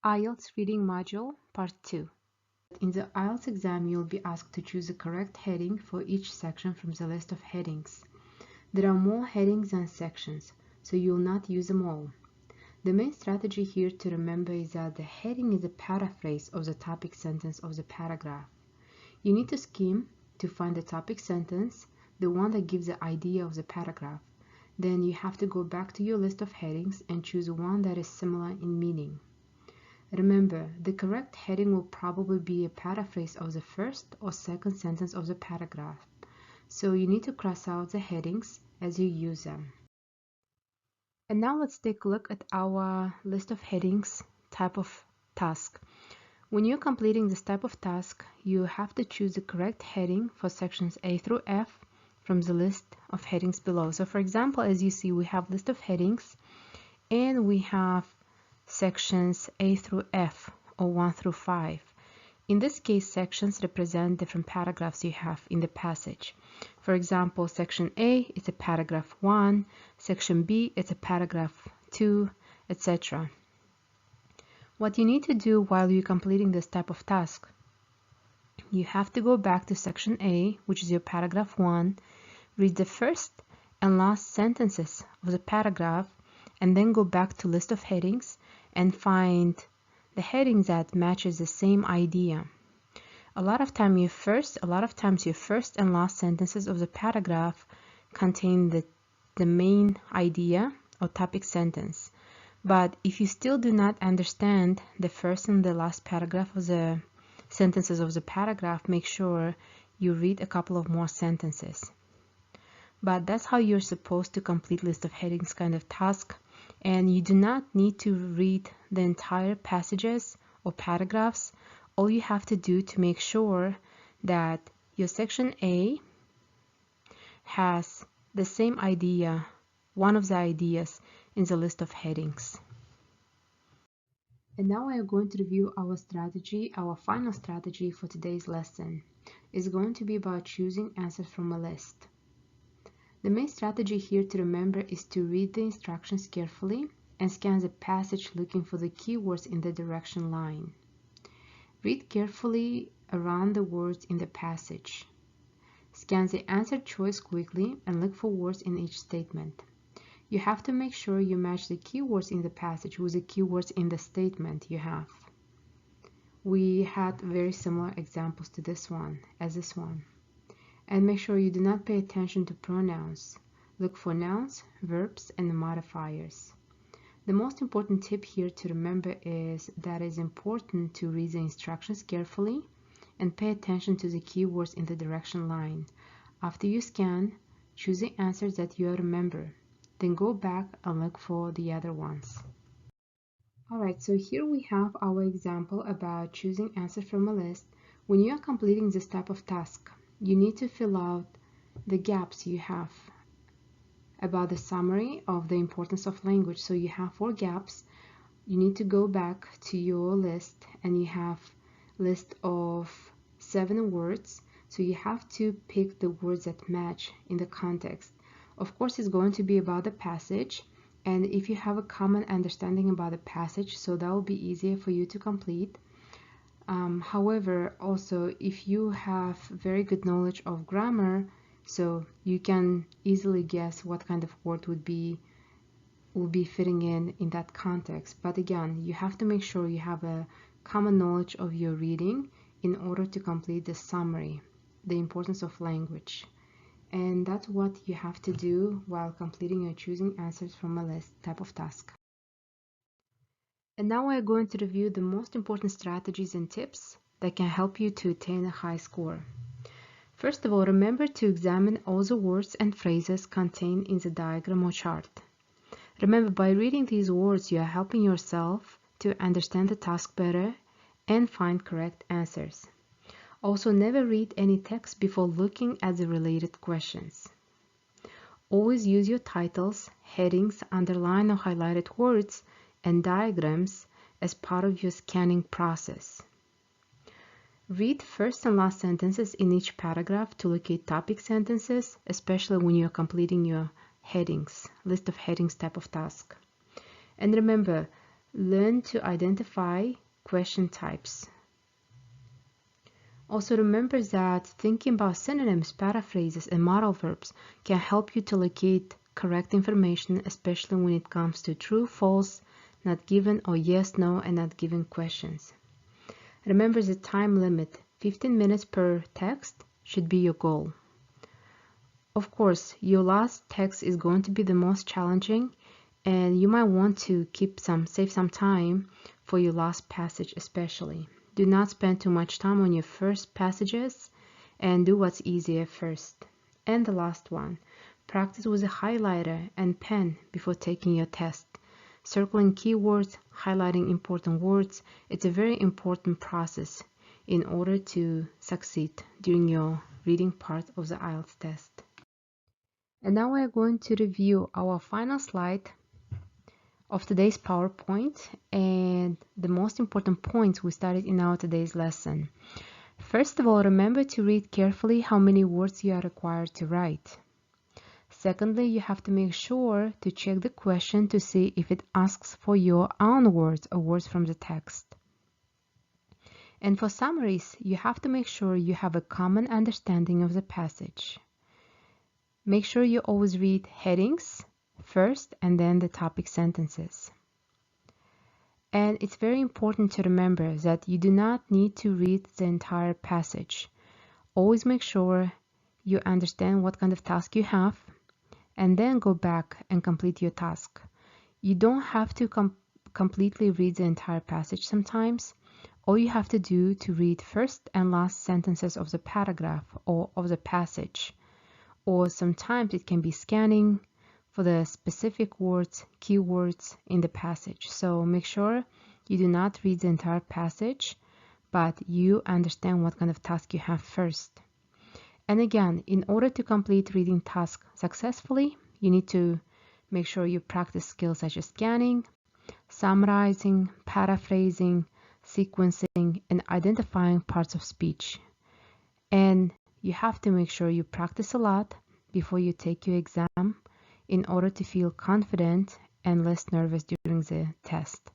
IELTS Reading Module Part 2. In the IELTS exam, you'll be asked to choose the correct heading for each section from the list of headings. There are more headings than sections, so you'll not use them all. The main strategy here to remember is that the heading is a paraphrase of the topic sentence of the paragraph. You need to skim to find the topic sentence, the one that gives the idea of the paragraph. Then you have to go back to your list of headings and choose one that is similar in meaning. Remember, the correct heading will probably be a paraphrase of the first or second sentence of the paragraph, so you need to cross out the headings as you use them. And now let's take a look at our list of headings type of task. When you're completing this type of task, you have to choose the correct heading for sections A through F from the list of headings below. So for example, as you see, we have list of headings and we have sections A through F or 1 through 5. In this case, sections represent different paragraphs you have in the passage. For example, section A is a paragraph 1, section B is a paragraph 2, etc. What you need to do while you're completing this type of task, you have to go back to section A, which is your paragraph 1, read the first and last sentences of the paragraph, and then go back to list of headings and find the headings that matches the same idea. A lot of times your first and last sentences of the paragraph contain the main idea or topic sentence. But if you still do not understand the first and the last paragraph of the sentences of the paragraph, make sure you read a couple of more sentences. But that's how you're supposed to complete list of headings kind of task. And you do not need to read the entire passages or paragraphs. All you have to do to make sure that your section A has the same idea, one of the ideas in the list of headings. And now we are going to review our strategy. Our final strategy for today's lesson is going to be about choosing answers from a list. The main strategy here to remember is to read the instructions carefully and scan the passage looking for the keywords in the direction line. Read carefully around the words in the passage. Scan the answer choice quickly and look for words in each statement. You have to make sure you match the keywords in the passage with the keywords in the statement you have. We had very similar examples to this one. And make sure you do not pay attention to pronouns. Look for nouns, verbs, and modifiers. The most important tip here to remember is that it's important to read the instructions carefully and pay attention to the keywords in the direction line. After you scan, choose the answers that you remember. Then go back and look for the other ones. Alright, so here we have our example about choosing answers from a list. When you are completing this type of task, you need to fill out the gaps you have about the summary of the importance of language. So you have 4 gaps. You need to go back to your list and you have list of 7 words. So you have to pick the words that match in the context. Of course, it's going to be about the passage, and if you have a common understanding about the passage, so that will be easier for you to complete. However, also if you have very good knowledge of grammar, so you can easily guess what kind of word will be fitting in that context. But again, you have to make sure you have a common knowledge of your reading in order to complete the summary, the importance of language. And that's what you have to do while completing your choosing answers from a list type of task. And now we're going to review the most important strategies and tips that can help you to attain a high score. First of all, remember to examine all the words and phrases contained in the diagram or chart. Remember, by reading these words, you are helping yourself to understand the task better and find correct answers. Also, never read any text before looking at the related questions. Always use your titles, headings, underlined or highlighted words, and diagrams as part of your scanning process. Read first and last sentences in each paragraph to locate topic sentences, especially when you're completing your headings, list of headings type of task. And remember, Learn to identify question types. Also remember that thinking about synonyms, paraphrases, and modal verbs can help you to locate correct information, especially when it comes to true, false, not given, or yes, no, and not given questions. Remember the time limit, 15 minutes per text should be your goal. Of course, your last text is going to be the most challenging, and you might want to save some time for your last passage especially. Do not spend too much time on your first passages and do what's easier first. And the last one, practice with a highlighter and pen before taking your test. Circling keywords, highlighting important words, it's a very important process in order to succeed during your reading part of the IELTS test. And now we're going to review our final slide of today's PowerPoint and the most important points we studied in our today's lesson. First of all, remember to read carefully how many words you are required to write. Secondly, you have to make sure to check the question to see if it asks for your own words or words from the text. And for summaries, you have to make sure you have a common understanding of the passage. Make sure you always read headings first and then the topic sentences. And it's very important to remember that you do not need to read the entire passage. Always make sure you understand what kind of task you have and then go back and complete your task. You don't have to completely read the entire passage sometimes. All you have to do to read first and last sentences of the paragraph or of the passage. Or sometimes it can be scanning for the specific words, keywords in the passage. So make sure you do not read the entire passage, but you understand what kind of task you have first. And again, in order to complete reading task successfully, you need to make sure you practice skills such as scanning, summarizing, paraphrasing, sequencing, and identifying parts of speech. And you have to make sure you practice a lot before you take your exam in order to feel confident and less nervous during the test.